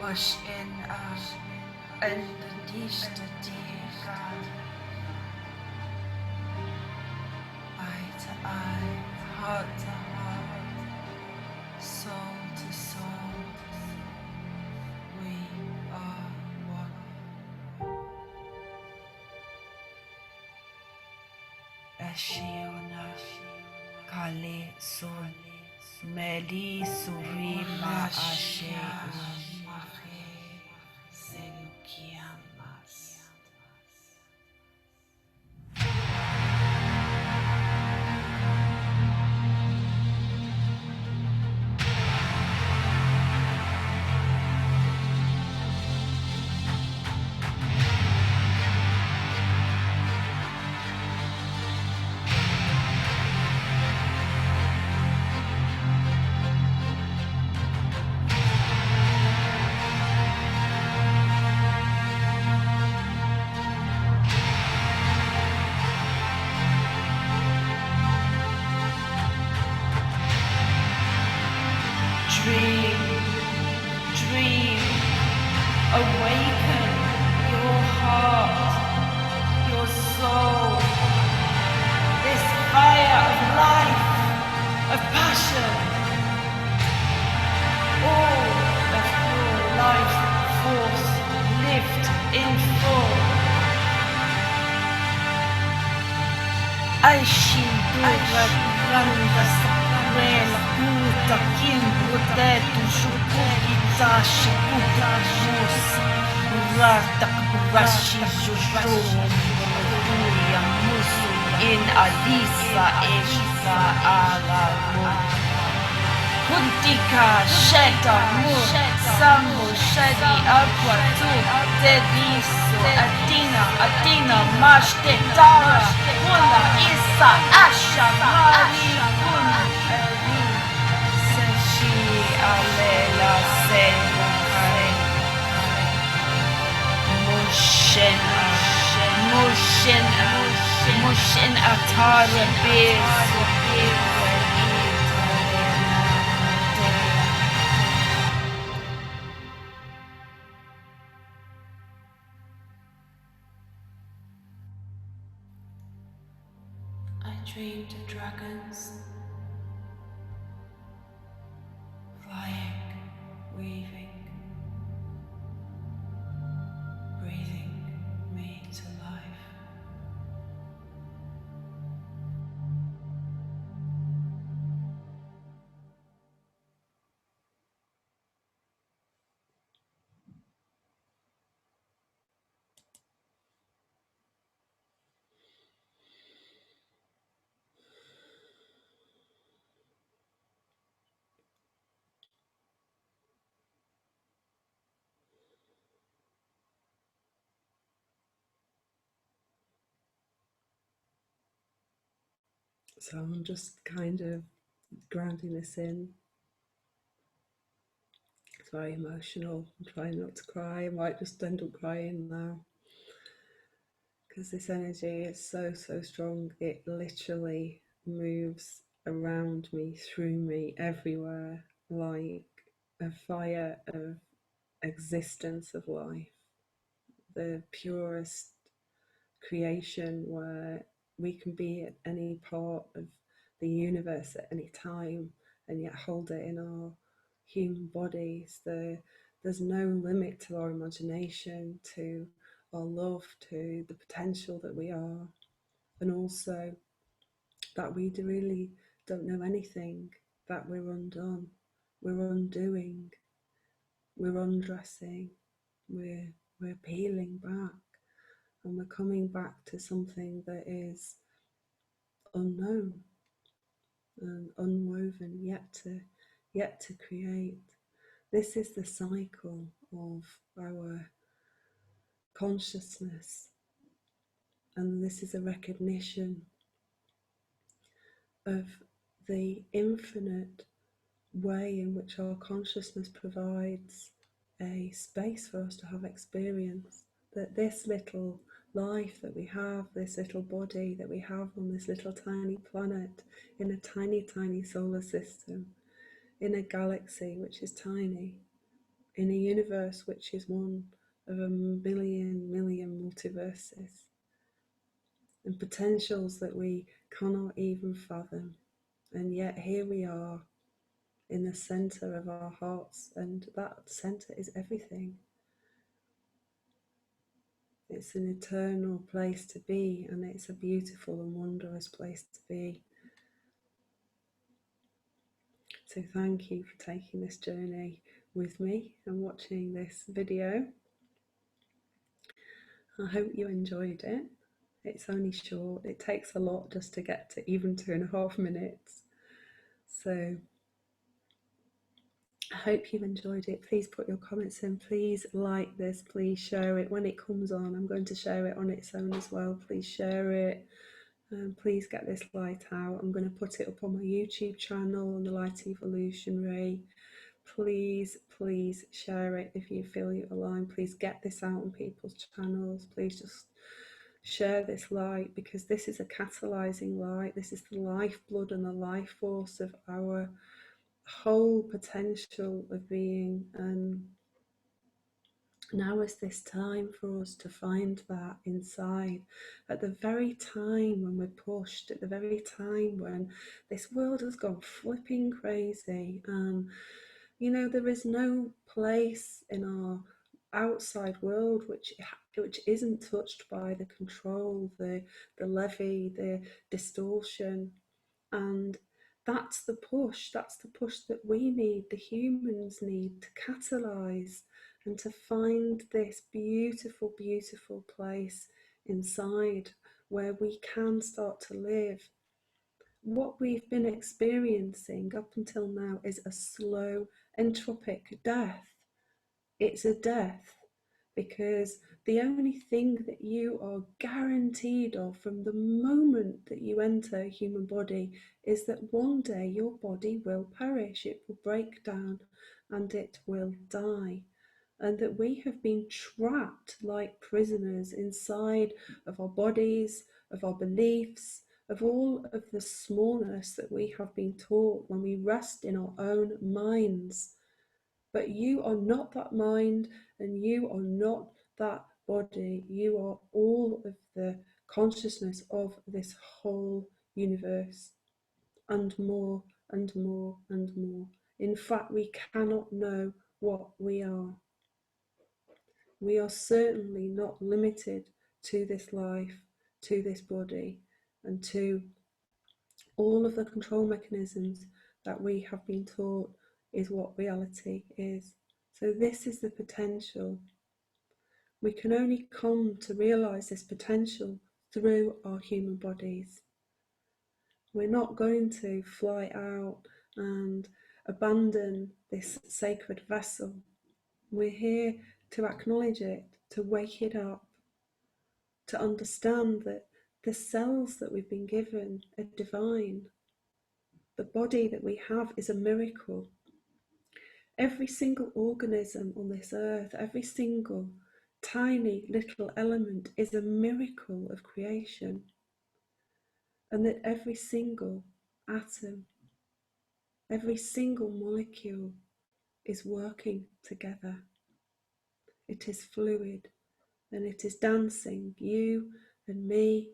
Wash in us and the dista eye to eye, heart to heart, soul to soul. We are one. Ashiona Kali Sun Meli Surima Ashe Selukiamas. Dream, awaken your heart, your soul, this fire of life, of passion, all of your life force lived in full. Aishindura Randa Sakrela Puta Kimbu Tetu Shukukita Shikuta Mus Rata Kurashi Juju Muruya Musu in Alisa Esa Alamu Kuntika Sheta Mu Samu Shedi Akwatu Dedisu Atina Mashte Tara Muna Isa Asha Mari Kun Seshi Alela Semukai Mushin Atara Besu I dreamed of dragons flying, weaving, breathing me to life. So I'm just kind of grounding this in. It's very emotional. I'm trying not to cry. I might just end up crying now because this energy is so, so strong. It literally moves around me, through me, everywhere, like a fire of existence of life, the purest creation where we can be at any part of the universe at any time and yet hold it in our human bodies. There's no limit to our imagination, to our love, to the potential that we are, and also that we really don't know anything, that we're undone, we're undoing, we're undressing, we're peeling back, and we're coming back to something that is unknown and unwoven, yet to create. This is the cycle of our consciousness, and this is a recognition of the infinite way in which our consciousness provides a space for us to have experience. That this little life that we have, this little body that we have on this little tiny planet, in a tiny, tiny solar system, in a galaxy which is tiny, in a universe which is one of a million multiverses, and potentials that we cannot even fathom. And yet here we are in the center of our hearts, and that center is everything. It's an eternal place to be, and it's a beautiful and wondrous place to be. So thank you for taking this journey with me and watching this video. I hope you enjoyed it. It's only short. It takes a lot just to get to even 2.5 minutes. So I hope you've enjoyed it. Please put your comments in. Please like this. Please share it. When it comes on, I'm going to share it on its own as well. Please share it. Please get this light out. I'm going to put it up on my YouTube channel, on the Light Evolutionary. Please, please share it if you feel you're aligned. Please get this out on people's channels. Please just share this light, because this is a catalyzing light. This is the lifeblood and the life force of our whole potential of being. Now is this time for us to find that inside, at the very time when we're pushed, at the very time when this world has gone flipping crazy. There is no place in our outside world which isn't touched by the control, the levy, the distortion, and that's the push that we need, the humans need, to catalyze and to find this beautiful, beautiful place inside where we can start to live. What we've been experiencing up until now is a slow entropic death. It's a death because the only thing that you are guaranteed of from the moment that you enter a human body is that one day your body will perish, it will break down, and it will die. And that we have been trapped like prisoners inside of our bodies, of our beliefs, of all of the smallness that we have been taught when we rest in our own minds. But you are not that mind, and you are not that body. You are all of the consciousness of this whole universe, and more and more and more. In fact, we cannot know what we are. We are certainly not limited to this life, to this body, and to all of the control mechanisms that we have been taught is what reality is. So this is the potential. We can only come to realize this potential through our human bodies. We're not going to fly out and abandon this sacred vessel. We're here to acknowledge it, to wake it up, to understand that The cells that we've been given are divine. The body that we have is a miracle. Every single organism on this earth, every single tiny little element is a miracle of creation. And that every single atom, every single molecule is working together. It is fluid and it is dancing, you and me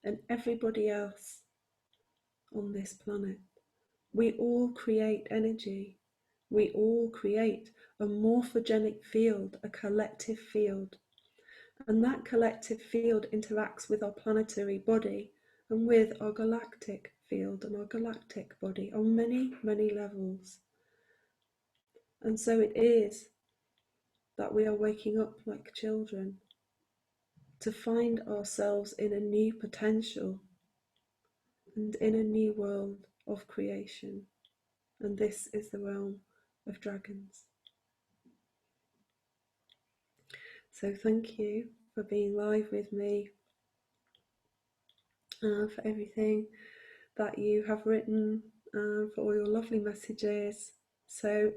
and everybody else on this planet. We all create energy. We all create a morphogenic field, a collective field. And that collective field interacts with our planetary body and with our galactic field and our galactic body on many, many levels. And so it is that we are waking up like children to find ourselves in a new potential and in a new world of creation. And this is the realm of dragons. So thank you for being live with me, for everything that you have written, for all your lovely messages. So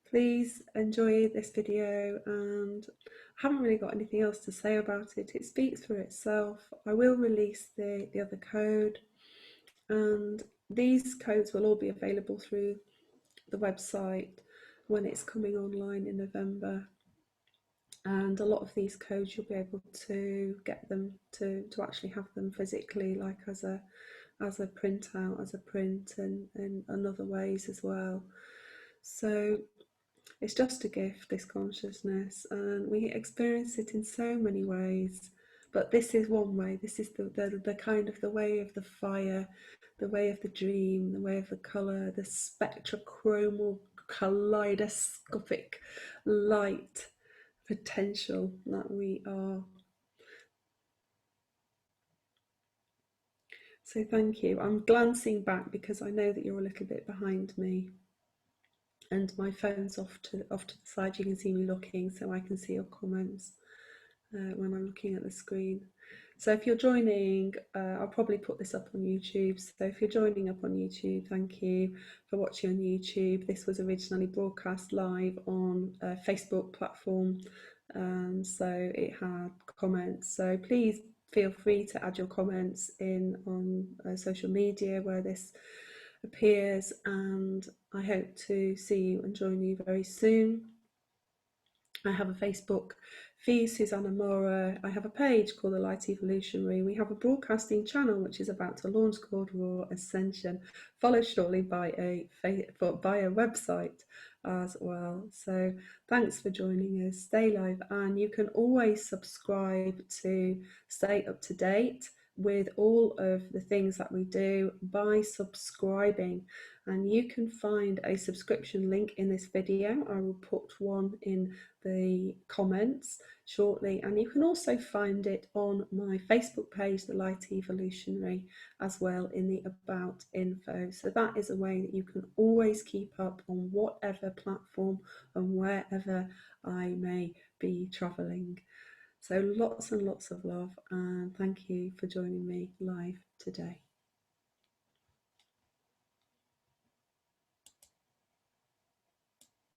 please enjoy this video, and I haven't really got anything else to say about it. It speaks for itself. I will release the other code, and these codes will all be available through the website when it's coming online in November. And a lot of these codes you'll be able to get them to actually have them physically, like as a printout, as a print, and in other ways as well. So it's just a gift, this consciousness, and we experience it in so many ways. But this is one way. This is the kind of the way of the fire, the way of the dream, the way of the colour, the spectrochromal kaleidoscopic light potential that we are. So thank you. I'm glancing back because I know that you're a little bit behind me, and my phone's off to the side. You can see me looking, so I can see your comments when I'm looking at the screen. So if you're joining, I'll probably put this up on YouTube. So if you're joining up on YouTube, thank you for watching on YouTube. This was originally broadcast live on a Facebook platform, so it had comments. So please feel free to add your comments in on social media where this appears, and I hope to see you and join you very soon. I have a Facebook feed, Susanna Mora. I have a page called The Light Evolutionary. We have a broadcasting channel which is about to launch called Raw Ascension, followed shortly by a website as well. So thanks for joining us. Stay live, and you can always subscribe to stay up to date with all of the things that we do by subscribing. And you can find a subscription link in this video. I will put one in the comments shortly, and you can also find it on my Facebook page, The Light Evolutionary, as well in the about info. So that is a way that you can always keep up on whatever platform and wherever I may be traveling. So lots and lots of love, and thank you for joining me live today.